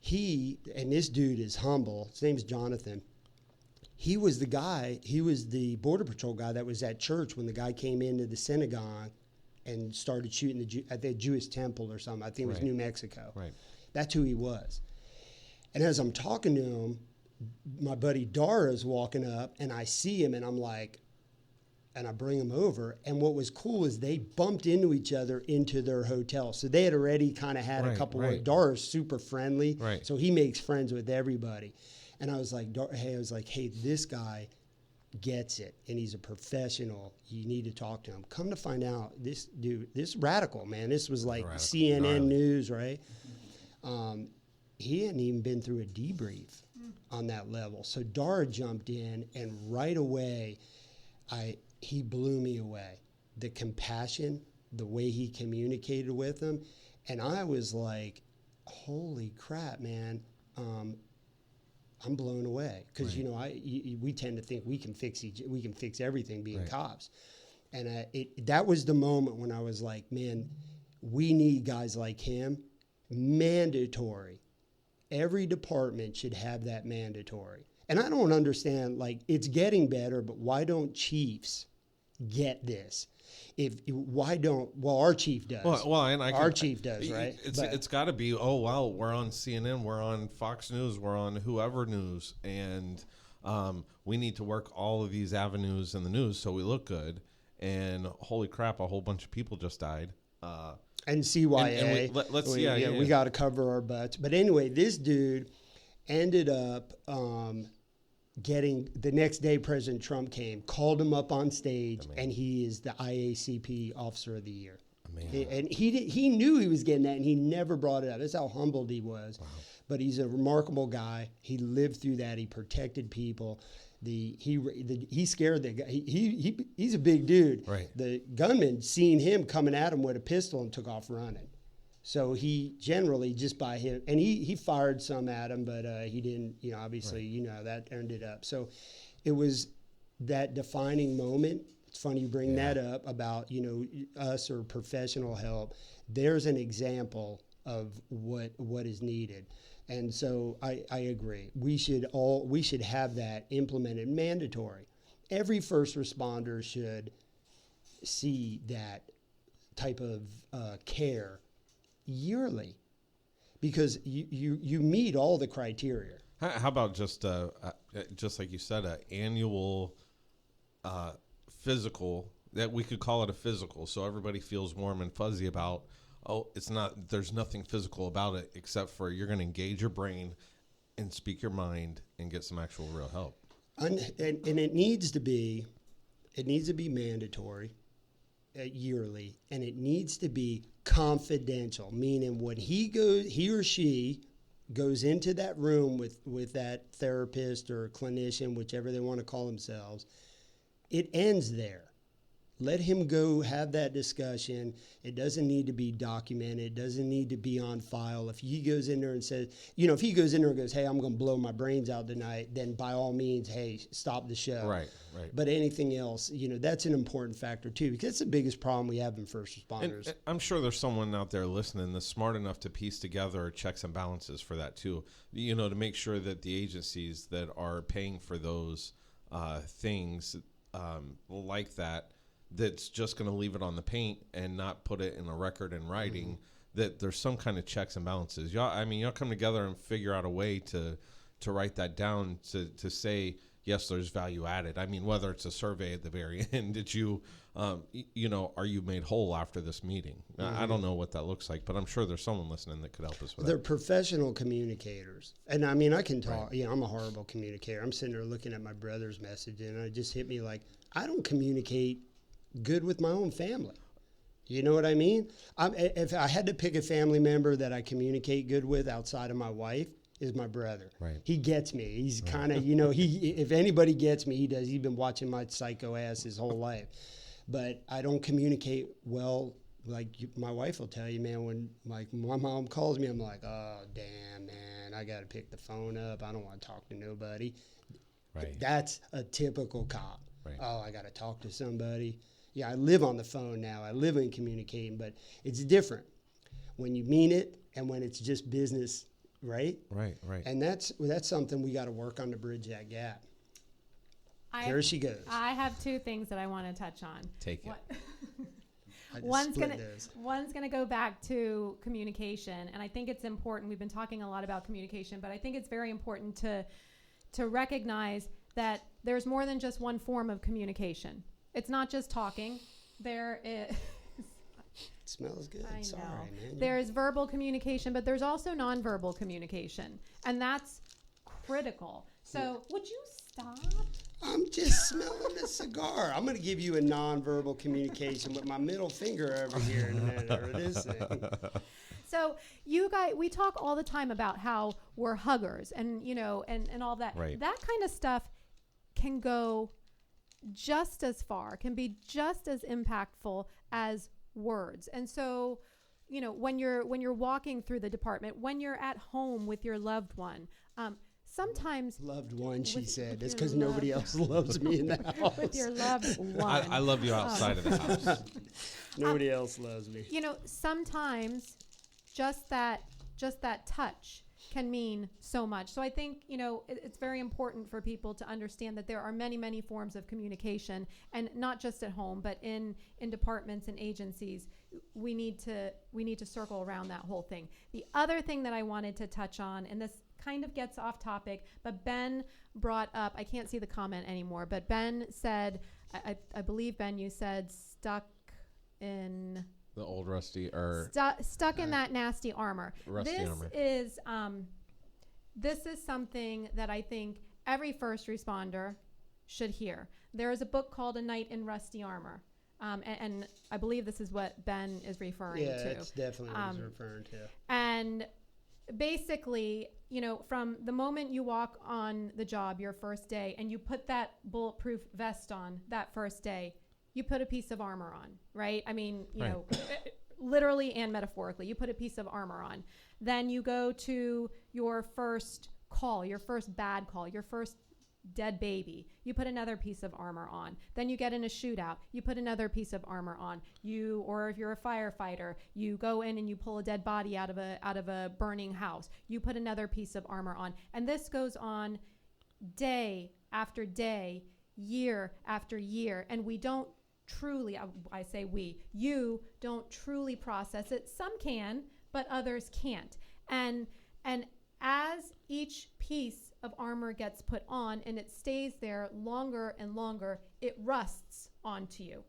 this dude is humble. His name's Jonathan. He was the Border Patrol guy that was at church when the guy came into the synagogue and started shooting at the Jewish temple or something. I think it was New Mexico. Right. That's who he was. And as I'm talking to him, my buddy Dara is walking up, and I see him, and I'm like, and I bring him over. And what was cool is they bumped into each other into their hotel. So they had already kind of had a couple words. Dara's super friendly. Right. So he makes friends with everybody. And I was like, hey, this guy gets it. And he's a professional. You need to talk to him. Come to find out, this dude, this radical, man. This was like CNN News, right? He hadn't even been through a debrief on that level. So Dara jumped in, and right away, he blew me away. The compassion, the way he communicated with them. And I was like, holy crap, man. I'm blown away. Because, we tend to think we can fix everything being cops. And that was the moment when I was like, man, we need guys like him. Mandatory. Every department should have that mandatory. And I don't understand, it's getting better, but why don't chiefs get this? Our chief does. Our chief does, right? It's got to be, we're on CNN, we're on Fox News, we're on whoever news, and we need to work all of these avenues in the news so we look good. And holy crap, a whole bunch of people just died. And CYA. And we got to cover our butts. But anyway, this dude ended up getting, the next day President Trump came, called him up on stage, and he is the IACP Officer of the Year. And he knew he was getting that, and he never brought it up. That's how humbled he was. Wow. But he's a remarkable guy. He lived through that. He protected people. He scared the guy. He's a big dude. Right. The gunman seen him coming at him with a pistol and took off running. So he generally, just by him, and he fired some at him, but he didn't, obviously, that ended up. So it was that defining moment. It's funny you bring that up about, us or professional help. There's an example of what is needed. And so I agree. We should have that implemented, mandatory. Every first responder should see that type of care yearly, because you meet all the criteria. How about just like you said, an annual physical, that we could call it a physical, so everybody feels warm and fuzzy about, there's nothing physical about it except for you're going to engage your brain and speak your mind and get some actual real help. And it needs to be mandatory yearly, and it needs to be confidential, meaning when he or she goes into that room with that therapist or clinician, whichever they want to call themselves, it ends there. Let him go have that discussion. It doesn't need to be documented. It doesn't need to be on file. If he goes in there and says, if he goes in there and goes, hey, I'm going to blow my brains out tonight, then by all means, hey, stop the show. Right. But anything else, that's an important factor too, because it's the biggest problem we have in first responders. And I'm sure there's someone out there listening that's smart enough to piece together checks and balances for that too, to make sure that the agencies that are paying for those things like that's just going to leave it on the paint and not put it in a record in writing, that there's some kind of checks and balances. Y'all come together and figure out a way to write that down, to say, yes, there's value added. I mean, whether it's a survey at the very end, did you, are you made whole after this meeting? I don't know what that looks like, but I'm sure there's someone listening that could help us with They're that. professional communicators. And I mean, I can talk, I'm a horrible communicator. I'm sitting there looking at my brother's message and it just hit me like, I don't communicate good with my own family. You know what I mean? If I had to pick a family member that I communicate good with outside of my wife, is my brother. Right. He gets me. He's kind of, if anybody gets me, he does. He's been watching my psycho ass his whole life. But I don't communicate well. Like my wife will tell you, man, when like my mom calls me, I'm like, oh, damn, man, I got to pick the phone up. I don't want to talk to nobody. Right. That's a typical cop. Right. Oh, I got to talk to somebody. Yeah, I live on the phone now. I live in communicating, but it's different when you mean it and when it's just business, right? Right. And that's something we got to work on to bridge that gap. There she goes. I have two things that I want to touch on. Take it. One's gonna go back to communication, and I think it's important. We've been talking a lot about communication, but I think it's very important to recognize that there's more than just one form of communication. It's not just talking. There is. It smells good. I know. Sorry, man. There's verbal communication, but there's also nonverbal communication, and that's critical. So, would you stop? I'm just smelling a cigar. I'm going to give you a nonverbal communication with my middle finger over here in a minute, or this thing. So you guys, we talk all the time about how we're huggers and, and all that. Right. That kind of stuff can go just as far, can be just as impactful as words. And so, when you're walking through the department, when you're at home with your loved one, sometimes Loved one, she said. with It's your because nobody else loves me in the house. with your loved one. I love you outside of the house. Nobody else loves me. Sometimes just that touch can mean so much. So I think, it's very important for people to understand that there are many, many forms of communication, and not just at home, but in departments and agencies. We need to circle around that whole thing. The other thing that I wanted to touch on, and this kind of gets off topic, but Ben brought up, I can't see the comment anymore, but Ben said, I believe, Ben, you said stuck in... The old rusty or stuck in that nasty armor. Rusty armor. This is something that I think every first responder should hear. There is a book called A Knight in Rusty Armor, and I believe this is what Ben is referring to. Yeah, it's definitely what he's referring to. And basically, from the moment you walk on the job your first day and you put that bulletproof vest on that first day, you put a piece of armor on, right? I mean, literally and metaphorically, you put a piece of armor on. Then you go to your first call, your first bad call, your first dead baby. You put another piece of armor on. Then you get in a shootout. You put another piece of armor on. Or if you're a firefighter, you go in and you pull a dead body out of a burning house. You put another piece of armor on. And this goes on day after day, year after year, and we don't truly, I say you don't truly process it. Some can, but others can't. And as each piece of armor gets put on and it stays there longer and longer, it rusts onto you.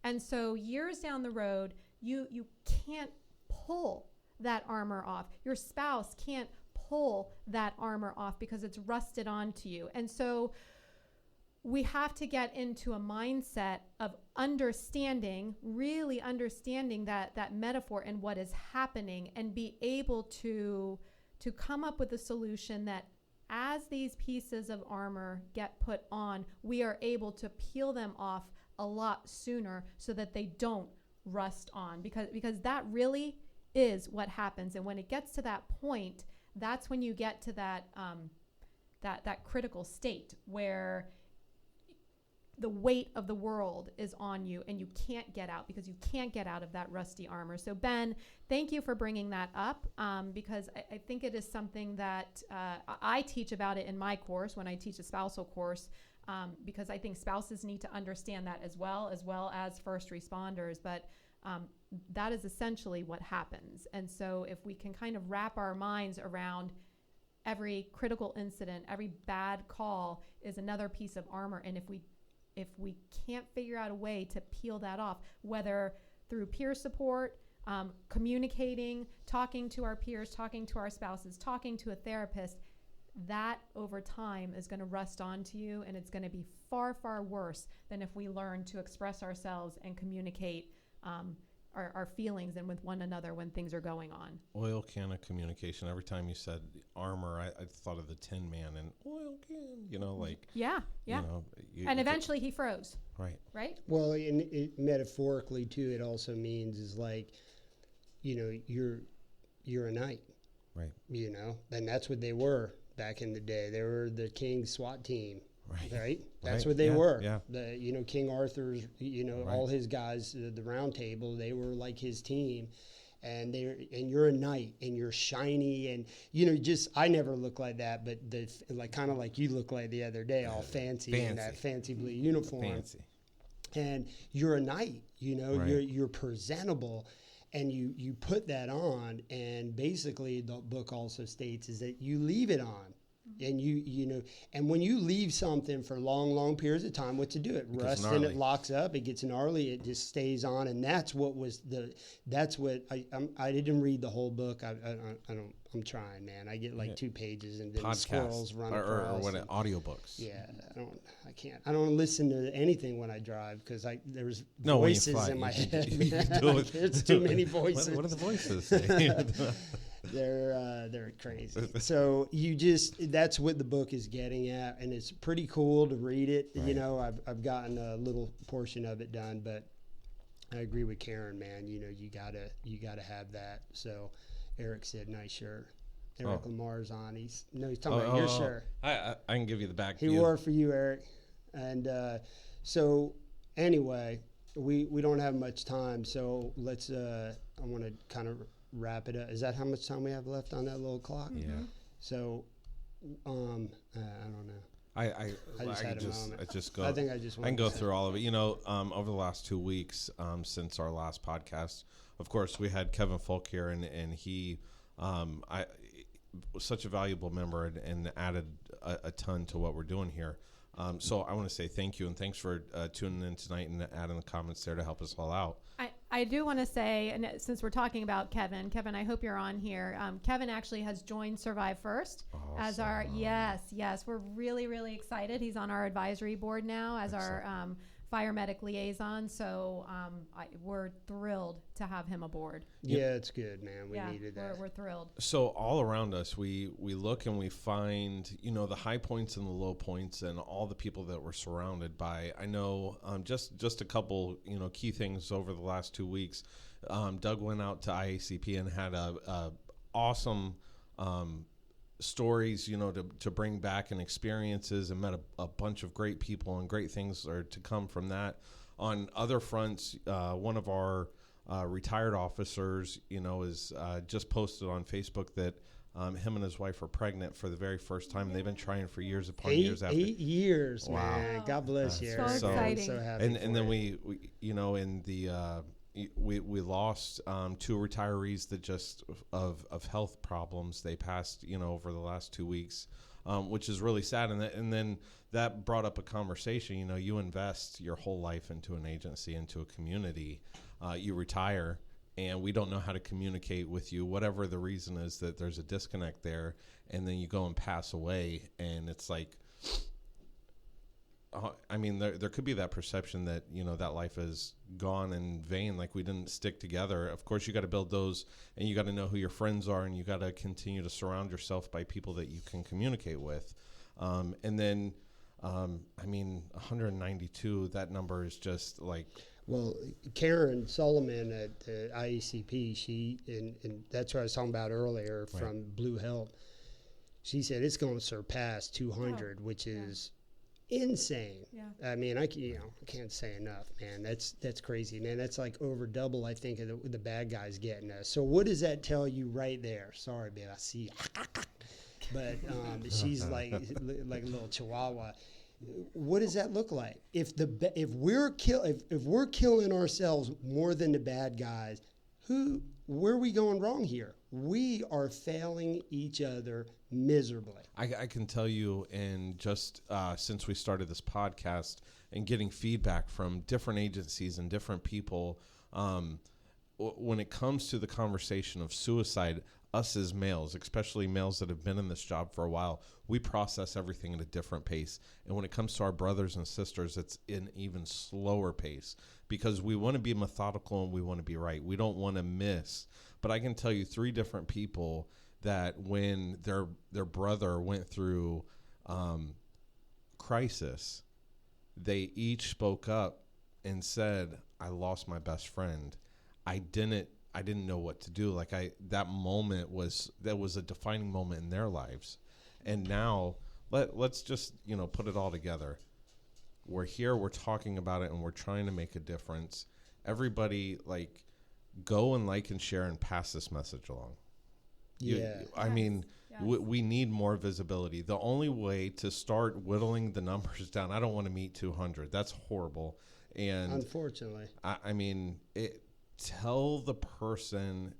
And so years down the road, you can't pull that armor off. Your spouse can't pull that armor off because it's rusted onto you. And so we have to get into a mindset of really understanding that metaphor and what is happening, and be able to come up with a solution that as these pieces of armor get put on, we are able to peel them off a lot sooner so that they don't rust on, because that really is what happens. And when it gets to that point, that's when you get to that critical state where the weight of the world is on you and you can't get out, because you can't get out of that rusty armor. So Ben, thank you for bringing that up, because I think it is something that I teach about it in my course when I teach a spousal course, because I think spouses need to understand that as well as first responders. But that is essentially what happens. And so if we can kind of wrap our minds around every critical incident, every bad call is another piece of armor. And if we can't figure out a way to peel that off, whether through peer support, communicating, talking to our peers, talking to our spouses, talking to a therapist, that over time is going to rust onto you, and it's going to be far, far worse than if we learn to express ourselves and communicate our feelings and with one another when things are going on. Oil can of communication. Every time you said armor, I thought of the Tin Man and oil can, like. Yeah. And eventually he froze. Right? Well, and metaphorically, too, it also means is like, you're a knight. Right. And that's what they were back in the day. They were the king's SWAT team. Right. That's Right. what they were. Yeah. The King Arthur's, all his guys, the Round Table, they were like his team, and you're a knight, and you're shiny, and I never look like that, but kind of like you look like the other day, all fancy in that fancy blue uniform. Fancy. And you're a knight. Right. You're presentable. And you put that on, and basically the book also states is that you leave it on. And and when you leave something for long periods of time, what to do? It rusts and it locks up. It gets gnarly. It just stays on, and that's what I didn't read the whole book. I'm trying, man. I get like 2 pages, and then the squirrels run across. Or audiobooks. Yeah, I can't. I don't listen to anything when I drive because there's voices in my head. There's too many voices. What do the voices say? They're crazy. So that's what the book is getting at, and it's pretty cool to read it. Right. I've gotten a little portion of it done, but I agree with Karen, man. You gotta have that. So Eric said, nice shirt. Eric Lamar's on. He's talking about your shirt. I can give you the back. He wore it for you, Eric. And so anyway, we don't have much time, so let's. I want to kind of wrap it up. Is that how much time we have left on that little clock? Yeah. So, I don't know. I can go through all of it. Over the last 2 weeks, since our last podcast, of course, we had Kevin Folk here, and he, was such a valuable member and added a ton to what we're doing here. So I want to say thank you, and thanks for tuning in tonight and adding the comments there to help us all out. I do want to say, and since we're talking about Kevin, I hope you're on here. Kevin actually has joined Survive First as our, yes, we're really, really excited. He's on our advisory board now as our fire medic liaison. So we're thrilled to have him aboard. Yeah, it's good, man. We needed that. We're thrilled. So all around us, we look and we find, the high points and the low points and all the people that we're surrounded by. I know just a couple, key things over the last 2 weeks. Doug went out to IACP and had a awesome stories, to bring back and experiences, and met a bunch of great people, and great things are to come from that. On other fronts, one of our retired officers, is just posted on Facebook that him and his wife are pregnant for the very first time. And they've been trying for years upon years after. 8 years, wow. Man. God bless you. So exciting. So happy and then we in the we lost 2 retirees that just of health problems. They passed, over the last 2 weeks, which is really sad. And then that brought up a conversation. You invest your whole life into an agency, into a community. You retire, and we don't know how to communicate with you, whatever the reason is that there's a disconnect there. And then you go and pass away, and it's like, there could be that perception that, that life is gone in vain, like we didn't stick together. Of course, you got to build those, and you got to know who your friends are, and you got to continue to surround yourself by people that you can communicate with. And then, 192, that number is just like... Well, Karen Solomon at the IACP, and that's what I was talking about earlier from Blue Help. She said it's going to surpass 200, which is... insane. Yeah. I can't say enough, man. That's crazy, man. That's like over double, I think, of the bad guys getting us. So what does that tell you right there? Sorry, babe, I see. But she's like a little chihuahua. What does that look like? If we're killing ourselves more than the bad guys, where are we going wrong here? We are failing each other miserably. I can tell you, and just since we started this podcast and getting feedback from different agencies and different people, when it comes to the conversation of suicide, us as males, especially males that have been in this job for a while, we process everything at a different pace. And when it comes to our brothers and sisters, it's an even slower pace because we want to be methodical and we want to be right. We don't want to miss. But I can tell you 3 different people that when their brother went through crisis, they each spoke up and said, I lost my best friend. I didn't know what to do. That moment was a defining moment in their lives. And now let's just, put it all together. We're here, we're talking about it, and we're trying to make a difference. Everybody go and and share and pass this message along. I mean, we need more visibility. The only way to start whittling the numbers down, I don't want to meet 200. That's horrible. And unfortunately, I mean, tell the person,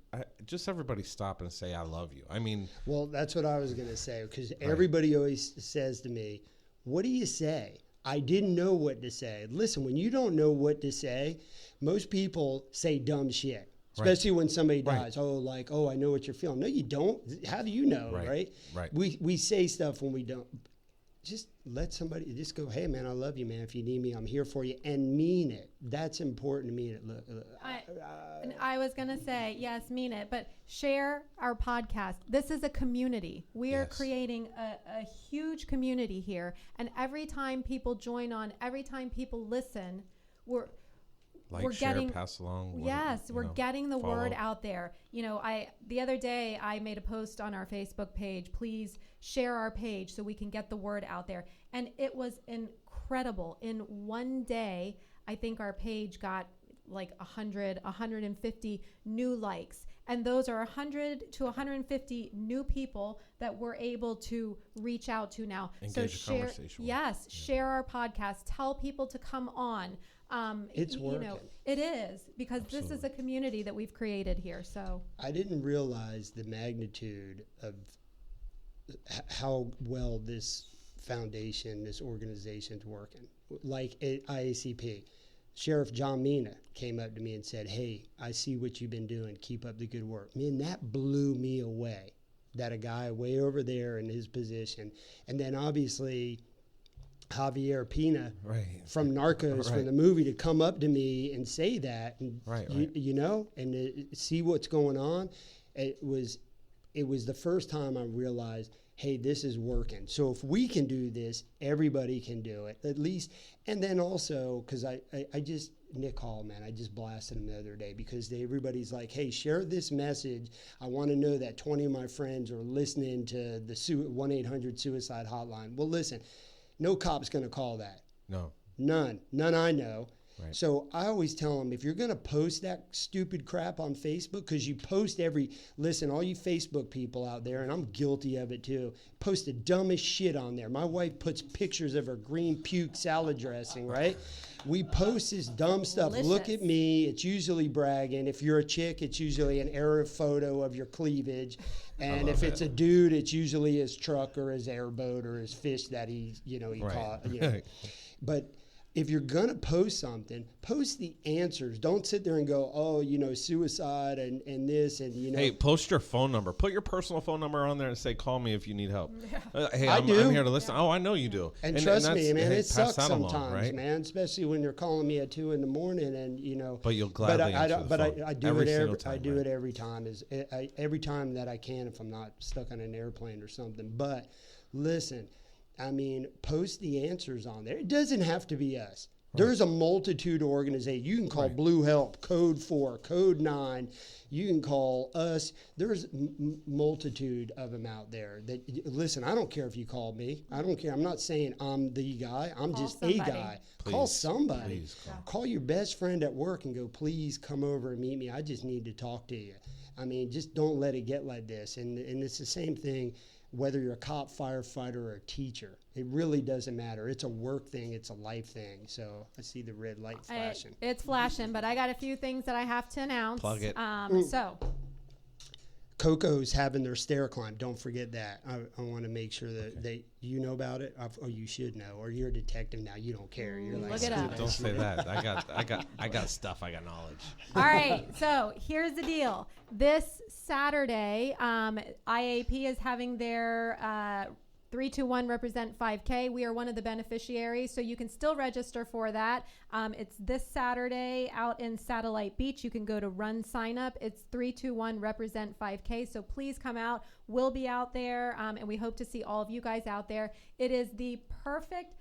just everybody stop and say, I love you. I mean. Well, that's what I was going to say, because everybody always says to me, what do you say? I didn't know what to say. Listen, when you don't know what to say, most people say dumb shit, especially when somebody dies. Oh, I know what you're feeling. No, you don't. How do you know, right? We say stuff when we don't. Just let somebody just go, hey, man, I love you, man. If you need me, I'm here for you, and mean it. That's important to mean it. I was going to say, yes, mean it, but share our podcast. This is a community. We are creating a huge community here, and every time people join on, every time people listen, we're share, getting, pass along. We're getting the word out there. The other day I made a post on our Facebook page. Please share our page so we can get the word out there. And it was incredible. In one day, I think our page got 100, 150 new likes. And those are 100 to 150 new people that we're able to reach out to now. Engage so share, conversation. Share our podcast. Tell people to come on. It's working. It is, because this is a community that we've created here. So I didn't realize the magnitude of how well this foundation, this organization's working. Like at IACP, Sheriff John Mina came up to me and said, hey, I see what you've been doing. Keep up the good work. Man, that blew me away, that a guy way over there in his position. And then obviously Javier Pina from Narcos, from the movie, to come up to me and say that, and and see what's going on. It was the first time I realized, hey, this is working. So if we can do this, everybody can do it, at least. And then also, because I just, Nick Hall, man, I just blasted him the other day, because everybody's like, hey, share this message. I want to know that 20 of my friends are listening to the 1-800-SUICIDE hotline. Well, listen. No cop's going to call that. No. None I know. Right. So I always tell them, if you're going to post that stupid crap on Facebook, because you post listen, all you Facebook people out there, and I'm guilty of it too, post the dumbest shit on there. My wife puts pictures of her green puke salad dressing, right? We post this dumb stuff. Delicious. Look at me. It's usually bragging. If you're a chick, it's usually an aerial photo of your cleavage. And if it's a dude, it's usually his truck or his airboat or his fish that he caught. But if you're going to post something, post the answers. Don't sit there and go, suicide and this and, Hey, post your phone number. Put your personal phone number on there and say, call me if you need help. Yeah. Hey, I'm here to listen. Yeah. Oh, I know you do. And trust me, man, it sucks along, sometimes, right? man, especially when you're calling me at 2 a.m. and, But you'll gladly answer the phone. I do it every time. Every time that I can, if I'm not stuck on an airplane or something. But listen, I mean, post the answers on there. It doesn't have to be us. Right. There's a multitude of organizations. You can call Blue Help, Code 4, Code 9. You can call us. There's multitude of them out there. Listen, I don't care if you call me. I don't care. I'm not saying I'm the guy. I'm just a guy. Please. Call somebody. Please call. Call your best friend at work and go, please come over and meet me. I just need to talk to you. I mean, just don't let it get like this. And it's the same thing whether you're a cop, firefighter, or a teacher. It really doesn't matter. It's a work thing. It's a life thing. So I see the red light flashing. It's flashing, but I got a few things that I have to announce. Plug it. So Coco's having their stair climb. Don't forget that. I want to make sure that you know about it. Oh, you should know. Or you're a detective now. You don't care. You're like, look it up. Don't say that. I got stuff. I got knowledge. All right. So here's the deal. This Saturday, IAP is having their 321 Represent 5K. We are one of the beneficiaries, so you can still register for that. It's this Saturday out in Satellite Beach. You can go to Run Sign Up. It's 321 Represent 5K, so please come out. We'll be out there, and we hope to see all of you guys out there. It is the perfect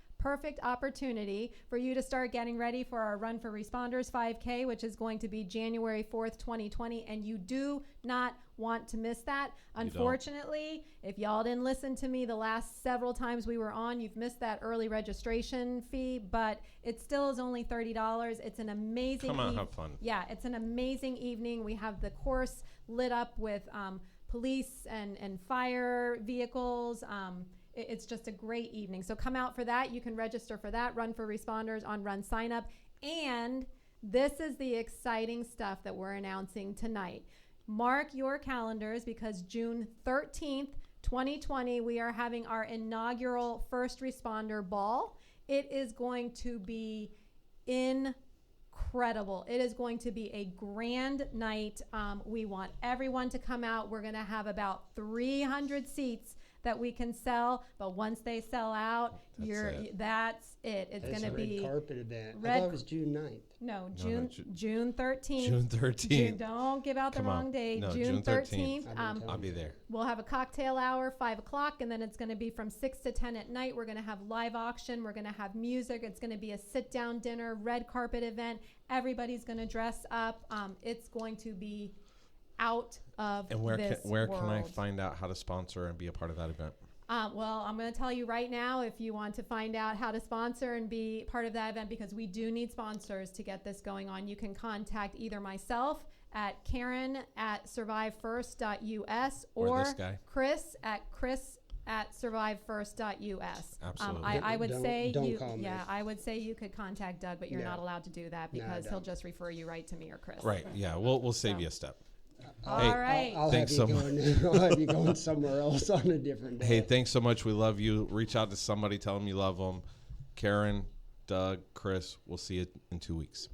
opportunity for you to start getting ready for our Run for Responders 5K, which is going to be January 4th, 2020, and you do not want to miss that. Unfortunately, if y'all didn't listen to me the last several times we were on, you've missed that early registration fee, but it still is only $30. It's an amazing Come on, have fun. Yeah, it's an amazing evening. We have the course lit up with police and fire vehicles. It's just a great evening. So come out for that. You can register for that. Run for Responders on Run Sign Up. And this is the exciting stuff that we're announcing tonight. Mark your calendars because June 13th, 2020, we are having our inaugural First Responder Ball. It is going to be incredible. It is going to be a grand night. We want everyone to come out. We're going to have about 300 seats that we can sell, but once they sell out, that's it. It's going to be red carpet event. I thought it was June 9th. No, June 13th. June 13th. Don't give out the wrong date. No, June 13th. I'll be there. We'll have a cocktail hour, 5 o'clock, and then it's going to be from 6 to 10 at night. We're going to have live auction. We're going to have music. It's going to be a sit-down dinner, red carpet event. Everybody's going to dress up. It's going to be out of And where this can world. I find out how to sponsor and be a part of that event? Well, I'm going to tell you right now if you want to find out how to sponsor and be part of that event, because we do need sponsors to get this going on. You can contact either myself at Karen@survivefirst.us or this guy. Chris at survivefirst.us. Absolutely. I would say don't you, call me. yeah, I would say you could contact Doug, but you're No. not allowed to do that No, because I he'll don't. just refer you right to me or Chris. Right. Yeah. We'll save you a step. All right. I'll have Thanks you so much. I'll have you going somewhere else on a different day. Hey, thanks so much. We love you. Reach out to somebody. Tell them you love them. Karen, Doug, Chris, we'll see you in 2 weeks.